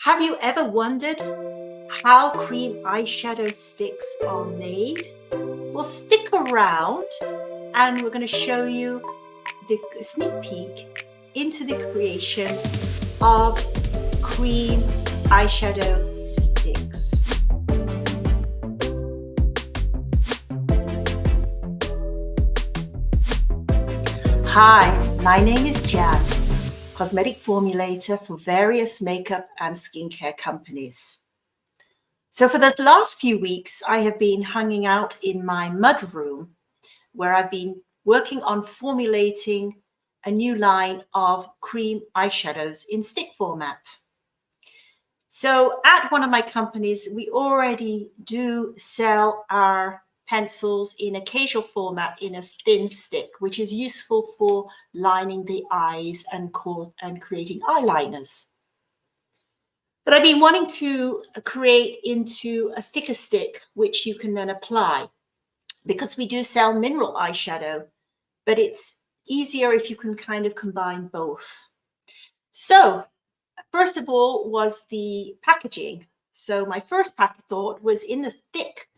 Have you ever wondered how cream eyeshadow sticks are made? Well, stick around and we're going to show you the sneak peek into the creation of cream eyeshadow sticks. Hi, my name is Jan, cosmetic formulator for various makeup and skincare companies. So for the last few weeks, I have been hanging out in my mud room where I've been working on formulating a new line of cream eyeshadows in stick format. So at one of my companies, we already do sell our pencils in a casual format in a thin stick, which is useful for lining the eyes and creating eyeliners. But I've been wanting to create into a thicker stick, which you can then apply, because we do sell mineral eyeshadow, but it's easier if you can kind of combine both. So first of all was the packaging. So my first thought was in the thick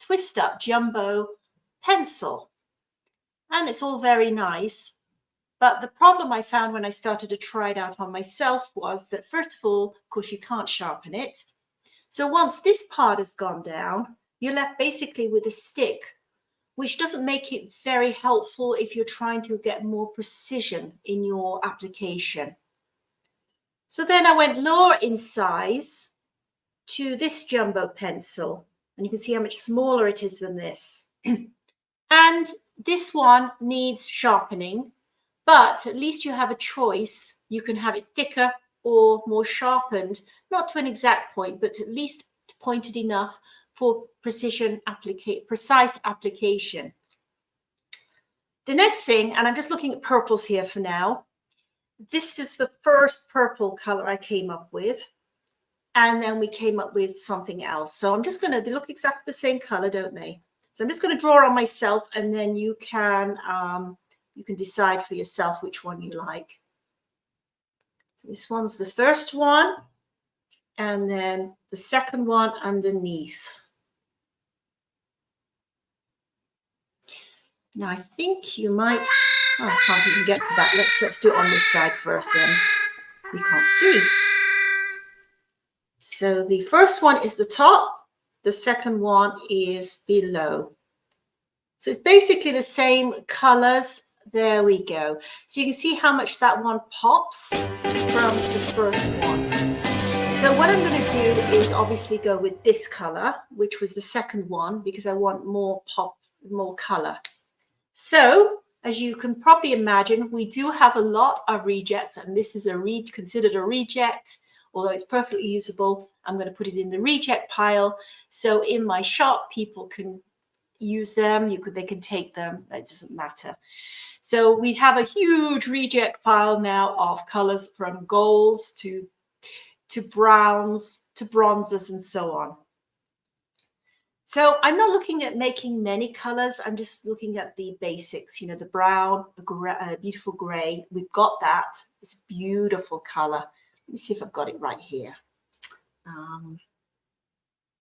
twist up jumbo pencil. And it's all very nice. But the problem I found when I started to try it out on myself was that, first of all, of course, you can't sharpen it. So once this part has gone down, you're left basically with a stick, which doesn't make it very helpful if you're trying to get more precision in your application. So then I went lower in size to this jumbo pencil, and you can see how much smaller it is than this. And this one needs sharpening, but at least you have a choice. You can have it thicker or more sharpened, not to an exact point, but at least pointed enough for precise application. The next thing, and I'm just looking at purples here for now, this is the first purple color I came up with. And then we came up with something else. So I'm just going to, they look exactly the same color, don't they? So I'm just going to draw on myself, and then you can decide for yourself which one you like. So this one's the first one, and then the second one underneath. Now I think you might, oh, I can't even get to that. Let's do it on this side first then. We can't see. So the first one is the top, the second one is below. So it's basically the same colors. There we go. So you can see how much that one pops from the first one. So what I'm going to do is obviously go with this color, which was the second one, because I want more pop, more color. So as you can probably imagine, we do have a lot of rejects, and this is considered a reject. Although it's perfectly usable, I'm going to put it in the reject pile. So in my shop, people can use them. They can take them. It doesn't matter. So we have a huge reject pile now of colors, from golds to browns to bronzes and so on. So I'm not looking at making many colors. I'm just looking at the basics, you know, the brown, the beautiful gray. We've got that. It's a beautiful color. Let me see if I've got it right here.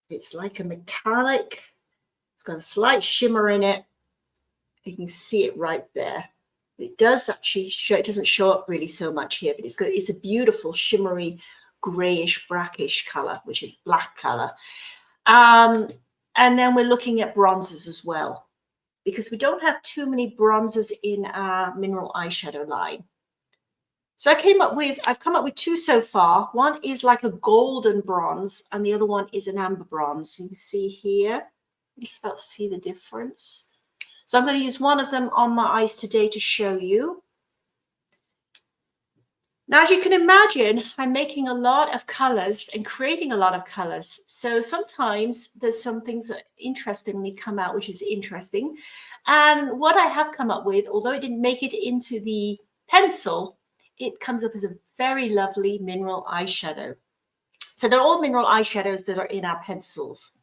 It's like a metallic. It's got a slight shimmer in it. You can see it right there. It does actually show, it doesn't show up really so much here, but it's a beautiful shimmery grayish brackish color, which is black color. And then we're looking at bronzes as well, because we don't have too many bronzes in our mineral eyeshadow line. So I've come up with two so far. One is like a golden bronze, and the other one is an amber bronze. You can see here, you just about see the difference. So I'm going to use one of them on my eyes today to show you. Now, as you can imagine, I'm making a lot of colors and creating a lot of colors. So sometimes there's some things that interestingly come out, which is interesting. And what I have come up with, although it didn't make it into the pencil, it comes up as a very lovely mineral eyeshadow. So they're all mineral eyeshadows that are in our pencils.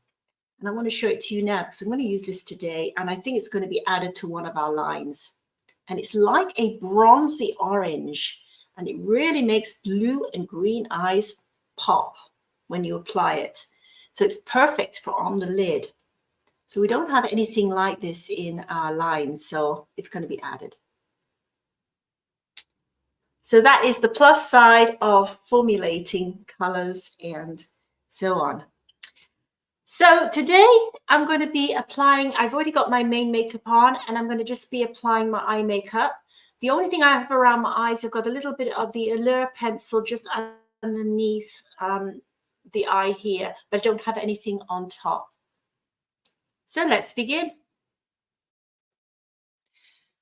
And I want to show it to you now, because I'm going to use this today, and I think it's going to be added to one of our lines. And it's like a bronzy orange. and it really makes blue and green eyes pop when you apply it. So it's perfect for on the lid. So we don't have anything like this in our lines, so it's going to be added. So that is the plus side of formulating colors and so on. So today I'm going to be applying, I've already got my main makeup on, and I'm going to just be applying my eye makeup. The only thing I have around my eyes, I've got a little bit of the Allure pencil just underneath the eye here, but I don't have anything on top. So let's begin.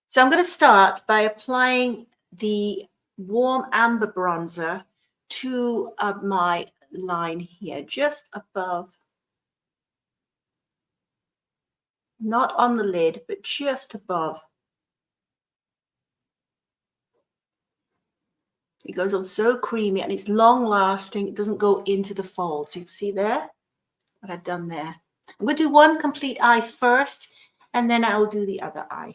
So I'm going to start by applying the warm amber bronzer to my line here, just above, not on the lid, but just above. It goes on so creamy and it's long lasting. It doesn't go into the folds. You can see there what I've done there. I'm going to do one complete eye first, and then I'll do the other eye.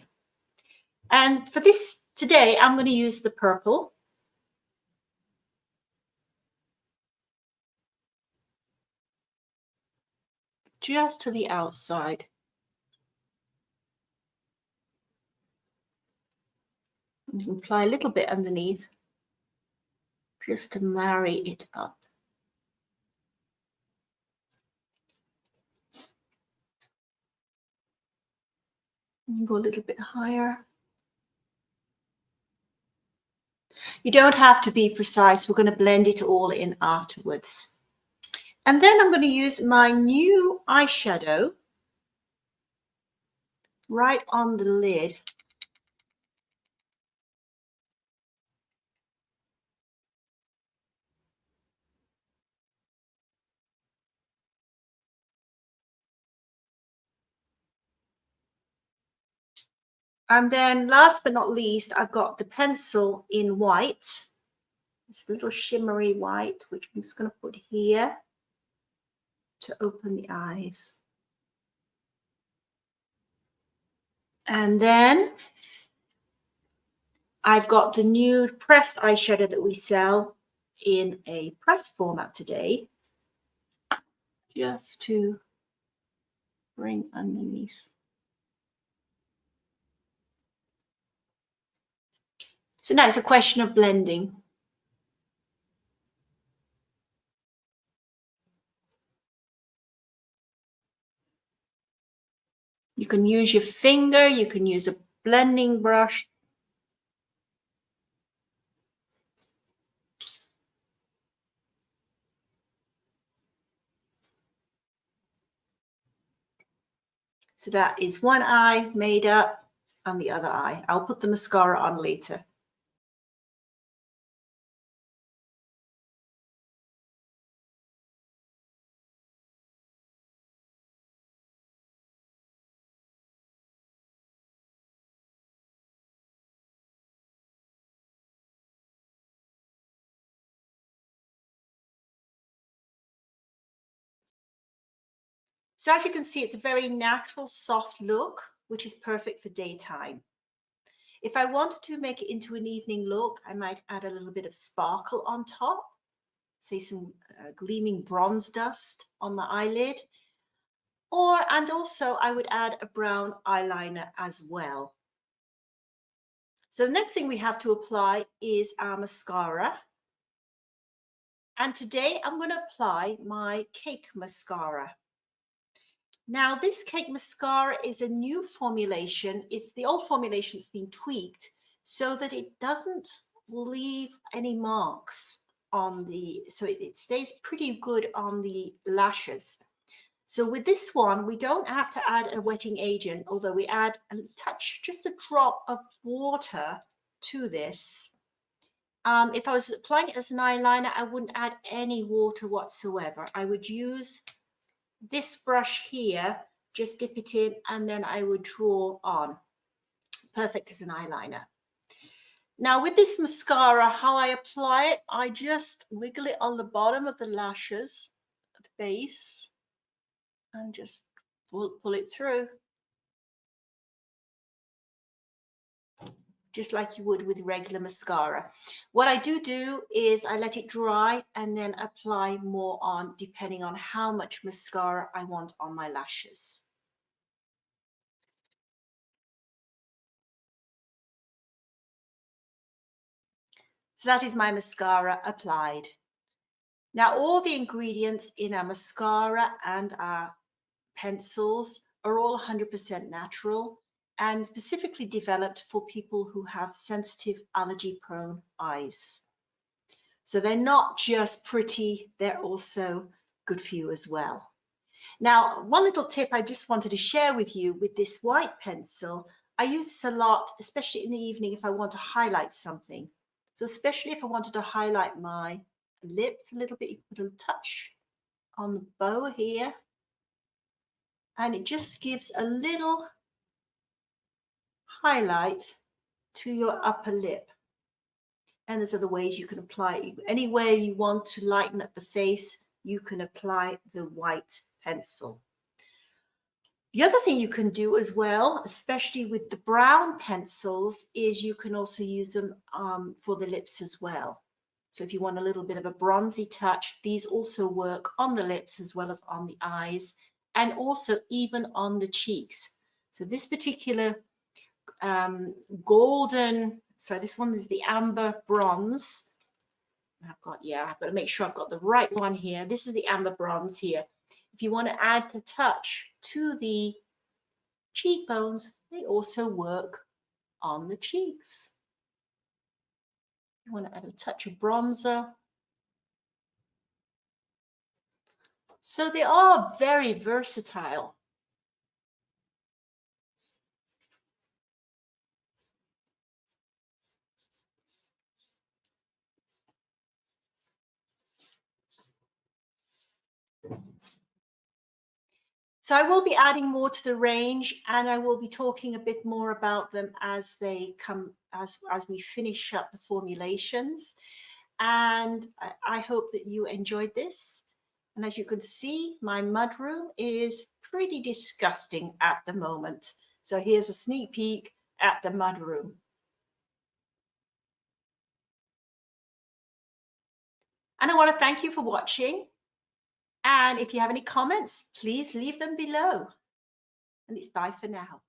And for this today, I'm going to use the purple. Just to the outside. You can apply a little bit underneath just to marry it up. You go a little bit higher. You don't have to be precise. We're going to blend it all in afterwards. And then I'm going to use my new eyeshadow right on the lid. And then last but not least, I've got the pencil in white. This little shimmery white, which I'm just going to put here to open the eyes. And then I've got the new pressed eyeshadow that we sell in a press format today, just to bring underneath. So now it's a question of blending. You can use your finger, you can use a blending brush. So that is one eye made up and the other eye. I'll put the mascara on later. So as you can see, it's a very natural, soft look, which is perfect for daytime. If I wanted to make it into an evening look, I might add a little bit of sparkle on top, say some gleaming bronze dust on my eyelid, and also I would add a brown eyeliner as well. So the next thing we have to apply is our mascara. And today I'm going to apply my Cake Mascara. Now, this Cake Mascara is a new formulation. It's the old formulation that's been tweaked so that it doesn't leave any marks on so it stays pretty good on the lashes. So with this one, we don't have to add a wetting agent, although we add a touch, just a drop of water to this. If I was applying it as an eyeliner, I wouldn't add any water whatsoever. I would use this brush here, just dip it in, and then I would draw on. Perfect as an eyeliner. Now with this mascara, how I apply it, I just wiggle it on the bottom of the lashes, at the base, and just pull it through. just like you would with regular mascara. What I do is I let it dry and then apply more on, depending on how much mascara I want on my lashes. So that is my mascara applied. Now, all the ingredients in our mascara and our pencils are all 100% natural and specifically developed for people who have sensitive allergy-prone eyes. So they're not just pretty, they're also good for you as well. Now, one little tip I just wanted to share with you with this white pencil, I use this a lot, especially in the evening if I want to highlight something. So especially if I wanted to highlight my lips a little bit, you put a touch on the bow here, and it just gives a little highlight to your upper lip. And there's other ways you can apply it. Anywhere you want to lighten up the face, you can apply the white pencil. The other thing you can do as well, especially with the brown pencils, is you can also use them for the lips as well. So if you want a little bit of a bronzy touch, these also work on the lips as well as on the eyes, and also even on the cheeks. So this particular golden, so this one is the amber bronze. I've got to make sure I've got the right one here. This is the amber bronze here. If you want to add a touch to the cheekbones, they also work on the cheeks. You want to add a touch of bronzer. So they are very versatile. So I will be adding more to the range, and I will be talking a bit more about them as they come, as we finish up the formulations. And I hope that you enjoyed this. And as you can see, my mudroom is pretty disgusting at the moment. So here's a sneak peek at the mudroom. And I want to thank you for watching. And if you have any comments, please leave them below. And it's bye for now.